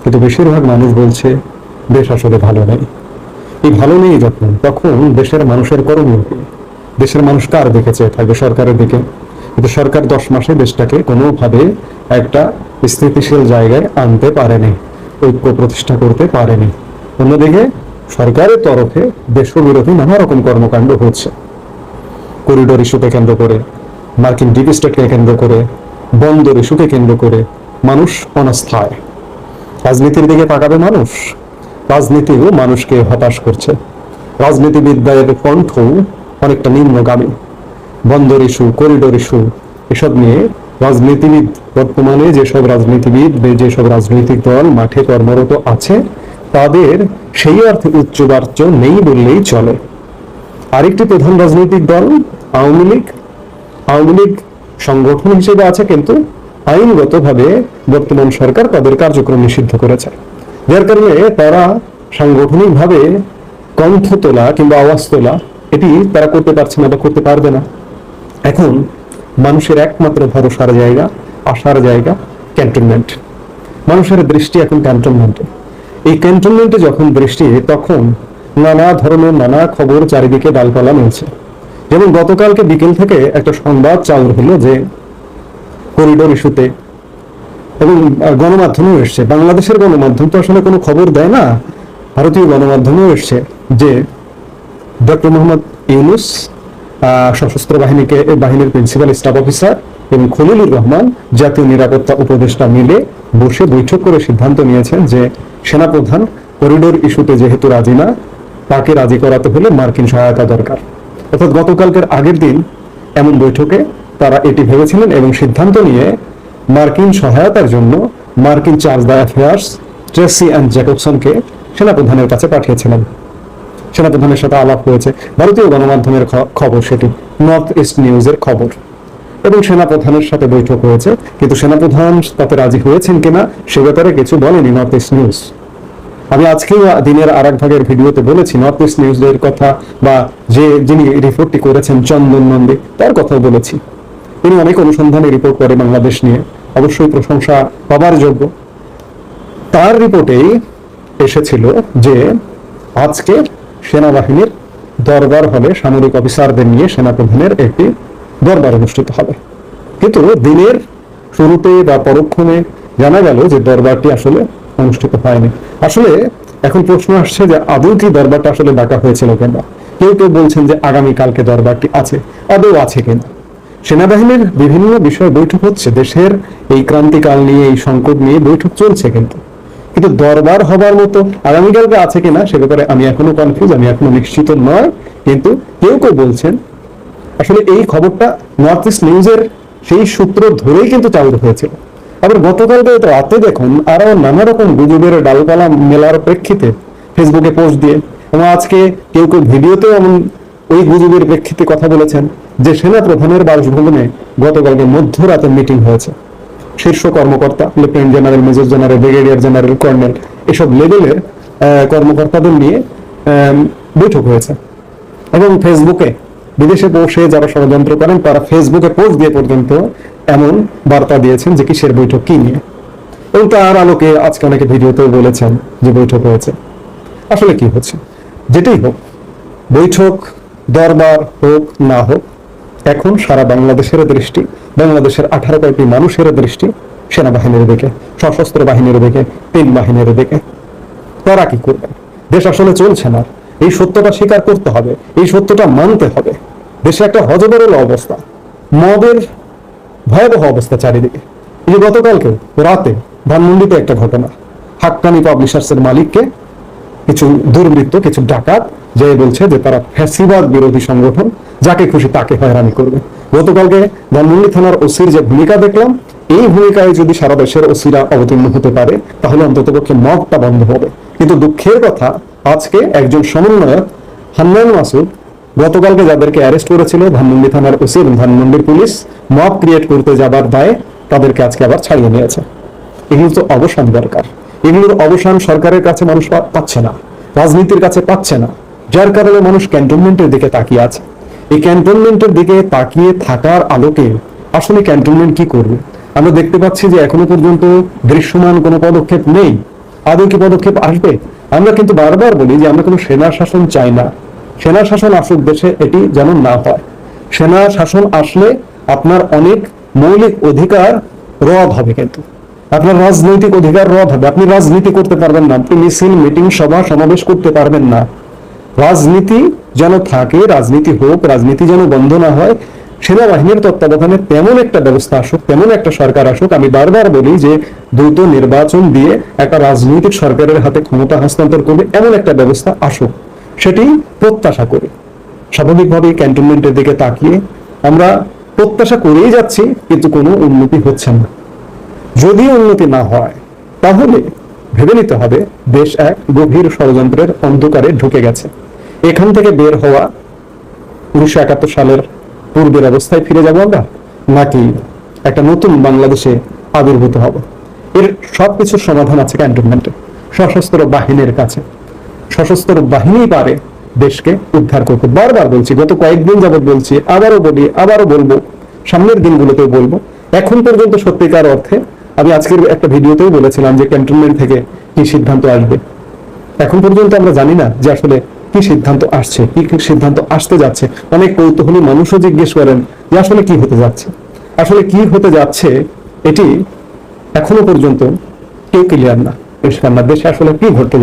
কিন্তু বেশিরভাগ মানুষ বলছে দেশ আসলে ভালো নেই। এই ভালো নেই যখন, তখন দেশের মানুষের করণীয় কি? দেশের মানুষ কার দিকে চেয়ে থাকবে? সরকারের দিকে। কিন্তু সরকার 10 মাসে দেশটাকে কোনোভাবে একটা স্থিতিশীল জায়গায় আনতে পারেনি, ঐক্য প্রতিষ্ঠা করতে পারেনি। অন্যদিকে সরকারের তরফে দেশবিরোধী নানা রকম কর্মকাণ্ড হচ্ছে। করিডোর ইস্যুকে কেন্দ্র করে, মার্কিন ডিপ স্টেটকে কেন্দ্র করে, বন্দর ইস্যুকে কেন্দ্র করে মানুষ অনাস্থায়। রাজনীতির দিকে তাকাবে মানুষ, রাজনীতিও মানুষকে হতাশ করছে। রাজনীতিবিদদের কণ্ঠ অনেকটা নিম্নগামী। বন্দর ইস্যু, করিডোর ইস্যু, এসব নিয়ে রাজনীতিবিদ, বর্তমানে যেসব রাজনীতিবিদ, যেসব রাজনৈতিক দল মাঠে কর্মরত আছে, তাদের সেই অর্থে উচ্চবাচ্য নেই বললেই চলে। আরেকটি প্রধান রাজনৈতিক দল আওয়ামী লীগ। আওয়ামী লীগ সংগঠন হিসেবে আছে, কিন্তু আইনগতভাবে বর্তমান সরকার তাদের কার্যক্রম নিষিদ্ধ করেছে, যার কারণে তারা সাংগঠনিকভাবে কণ্ঠ তোলা কিংবা আওয়াজ তোলা এটি তারা করতে পারছে না বা করতে পারবে না। এখন মানুষের একমাত্র ভরসার জায়গা, আশার জায়গা ক্যান্টনমেন্ট। মানুষের দৃষ্টি এখন ক্যান্টনমেন্টে। এই ক্যান্টনমেন্টে যখন দৃষ্টি, তখন নানা ধরনের নানা খবর চারিদিকে ডালপালা মিলছে। যেমন গতকালকে বিকেল থেকে একটা সংবাদ চালু হলো যে করিডোর ইস্যুতে, এবং গণমাধ্যমেও এসছে, বাংলাদেশের গণমাধ্যম তো আসলে কোনো খবর দেয় না, ভারতীয় গণমাধ্যমেও এসছে যে ডক্টর মোহাম্মদ ইউনূস, সশস্ত্র বাহিনীর প্রিন্সিপাল স্টাফ অফিসার, এবং খলিলুর রহমান জাতীয় নিরাপত্তা উপদেষ্টা মিলে বসে বৈঠক করে সিদ্ধান্ত নিয়েছেন যে সেনাপ্রধান করিডোর ইস্যুতে যেহেতু রাজি না, তাকে রাজি করাতে হলে মার্কিন সহায়তা দরকার। অর্থাৎ গতকালকের আগের দিন এমন বৈঠকে তারা এটি ভেবেছিলেন এবং সিদ্ধান্ত নিয়ে মার্কিন সহায়তার জন্য মার্কিন charge the affairs Tracy and জ্যাকবসনকে সেনাপ্রধানের কাছে পাঠিয়েছিলেন। সেনাপ্রধানের সাথে আলাপ হয়েছে, ভারতীয় গণমাধ্যমের খবর, সেটি নর্থ ইস্ট নিউজের খবর। এবং সেনাপ্রধানের সাথে বৈঠক হয়েছে, কিন্তু সেনাপ্রধান তাতে রাজি হয়েছেন কিনা সে ব্যাপারে কিছু বলেনি নর্থ ইস্ট নিউজ। আমি আজকে দিনের আরেক ভাগের ভিডিওতে বলেছি নর্থ ইস্ট নিউজের কথা, বা যিনি রিপোর্টটি করেছেন চন্দন নন্দী, তার কথাও বলেছি। তিনি অনেক অনুসন্ধানী রিপোর্ট করে বাংলাদেশ নিয়ে, অবশ্যই প্রশংসা পাবার যোগ্য। তার রিপোর্টেই এসেছিল যে আজকে সেনাবাহিনীর দরবার হলে সামরিক অফিসারদের নিয়ে সেনাপ্রধানের একটি দরবার অনুষ্ঠিত হবে। কিন্তু দিনের শুরুতে বা পরক্ষণে জানা গেল যে দরবারটি আসলে অনুষ্ঠিত হয়নি। আসলে এখন প্রশ্ন আসছে যে আদৌ কি দরবারটা আসলে ডাকা হয়েছিল কিনা। কেউ কেউ বলছেন যে আগামীকালকে দরবারটি আছে, আদৌ আছে কিনা। সেনাবাহিনীর বিভিন্ন বিষয়ে বৈঠক হচ্ছে, দেশের এই ক্রান্তিকাল নিয়ে, এই সংকট নিয়ে বৈঠক চলছে, কিন্তু দরবার হবার মতো আগামীকালকে আছে কিনা সে ব্যাপারে আমি এখনো কনফিউজ, আমি এখনো নিশ্চিত নয়। কিন্তু কেউ কেউ বলছেন আসলে এই খবরটা নর্থ ইস্ট নিউজের সেই সূত্র ধরেই কিন্তু চালু হয়েছিল। আবার গতকালকে রাতে দেখুন আরো নানা রকম গুজবের ডালপালা মেলার প্রেক্ষিতে ফেসবুকে পোস্ট দিয়ে, এবং আজকে কেউ কেউ ভিডিওতেও এমন ওই গুজবের প্রেক্ষিতে কথা বলেছেন যে সেনা প্রধানের বাসভবনে গতকালকে মধ্যরাতে মিটিং হয়েছে। শীর্ষ কর্মকর্তা, lieutenant general, major general, brigadier general, colonel, এসব লেভেলের কর্মকর্তাদের নিয়ে বৈঠক হয়েছে। এবং ফেসবুকে বিদেশে বসে যারা ষড়যন্ত্র করেন তারা ফেসবুকে পোস্ট দিয়ে পর্যন্ত এমন বার্তা দিয়েছেন যে কিসের বৈঠক, কি নিয়ে। এবং তার আলোকে আজকে অনেকে ভিডিওতেও বলেছেন যে বৈঠক হয়েছে। আসলে কি হচ্ছে, যেটাই হোক, বৈঠক, দরবার হোক না হোক, এখন সারা বাংলাদেশের দৃষ্টি, বাংলাদেশের 18 কোটি মানুষের দৃষ্টি সেনাবাহিনীর দিকে, সশস্ত্র বাহিনীর দিকে, তিন বাহিনীর দিকে। তারা কি করবে? দেশ আসলে চলছে না, এই সত্যটা স্বীকার করতে হবে, এই সত্যটা মানতে হবে। দেশে একটা হযবরল অবস্থা, মদের ভয়াবহ অবস্থা চারিদিকে। এই যে গতকালকে রাতে ধানমন্ডিতে একটা ঘটনা, হাক্কানি পাবলিশার্সের মালিককে কিছু দুর্বৃত্ত, কিছু ডাকাত যে বলছে যে তারা ফ্যাসিবাদ বিরোধী সংগঠন, যাকে খুশি তাকে হয়রানি করবে। গতকালকে ধানমন্ডি থানার ওসির যে ভূমিকা দেখলাম, এই ভূমিকায় যদি সারা দেশের ওসিরা অবতীর্ণ হতে পারে তাহলে অন্ততপক্ষে মবটা বন্ধ হবে। কিন্তু দুঃখের কথা, আজকে একজন সমন্বয়ক হান্নান মাসুদ গতকালকে যাদেরকে অ্যারেস্ট করেছিল ধানমন্ডি থানার ওসি এবং ধানমন্ডির পুলিশ, মব ক্রিয়েট করতে যাবার দায়ে তাদেরকে আজকে আবার ছাড়িয়ে নিয়েছে। এগুলো তো অবসান দরকার। এগুলোর অবসান সরকারের কাছে মানুষ পাচ্ছে না, রাজনীতির কাছে পাচ্ছে না, যার কারণে মানুষ ক্যান্টনমেন্টের দিকে তাকিয়ে আছে। এই ক্যান্টনমেন্টের দিকে তাকিয়ে থাকার আলোকে আসলে ক্যান্টনমেন্ট কি করবে? আমরা দেখতে পাচ্ছি যে এখনো পর্যন্ত দৃশ্যমান কোনো পদক্ষেপ নেই। আদৌ কি পদক্ষেপ আসবে? আমরা কিন্তু বারবার বলি যে আমরা কোনো সেনা শাসন চাই না। সেনা শাসন আসুক দেশে, এটি যেন না হয়। সেনা শাসন আসলে আপনার অনেক মৌলিক অধিকার রদ হবে, কিন্তু আপনার রাজনৈতিক অধিকার রদ হবে। আপনি রাজনীতি করতে পারবেন না, আপনি মিছিল মিটিং সভা সমাবেশ করতে পারবেন না। রাজনীতি যেন থাকে, রাজনীতি হোক, রাজনীতি যেন বন্ধ না হয়। সেনাবাহিনীর তত্ত্বাবধানে তেমন একটা ব্যবস্থা আসুক, তেমন একটা সরকার আসুক। আমি বারবার বলি যে দ্রুত নির্বাচন দিয়ে একটা রাজনৈতিক সরকারের হাতে ক্ষমতা হস্তান্তর করবে, এমন একটা ব্যবস্থা আসুক, সেটি প্রত্যাশা করি। স্বাভাবিকভাবে ক্যান্টনমেন্টের দিকে তাকিয়ে আমরা প্রত্যাশা করেই যাচ্ছি, কিন্তু কোনো উন্নতি হচ্ছে না। যদি উন্নতি না হয় তাহলে ভেবে নিতে হবে দেশ এক গভীর ষড়যন্ত্রের অন্ধকারে ঢুকে গেছে। এখান থেকে বের হওয়া 1971 সালের পূর্বের অবস্থায় ফিরে যাব আমরা, নাকি একটা নতুন বাংলাদেশে আবির্ভূত হব? এর সবকিছুর সমাধান আছে ক্যান্টনমেন্টে, সশস্ত্র বাহিনীর কাছে। সশস্ত্র বাহিনী পারে দেশকে উদ্ধার করতে। বারবার বলছি, গত কয়েকদিন যাবত বলছি, আবারও বলি, আবারও বলবো, সামনের দিনগুলোতেও বলবো। এখন পর্যন্ত সত্যিকার অর্থে আমি আজকের একটা ভিডিওতেও বলেছিলাম যে ক্যান্টনমেন্ট থেকে কি সিদ্ধান্ত আসবে। এখন পর্যন্ত আমরা জানি না যে আসলে কি সিদ্ধান্ত আসছে, কি সিদ্ধান্ত আসতে যাচ্ছে। অনেক কৌতূহলী মানুষও জিজ্ঞেস করেন যে আসলে কি হতে যাচ্ছে। আসলে কি হতে যাচ্ছে এটি এখনো পর্যন্ত কেউ ক্লিয়ার না, পরিষ্কার না। দেশে আসলে কি ঘটতে যাচ্ছে।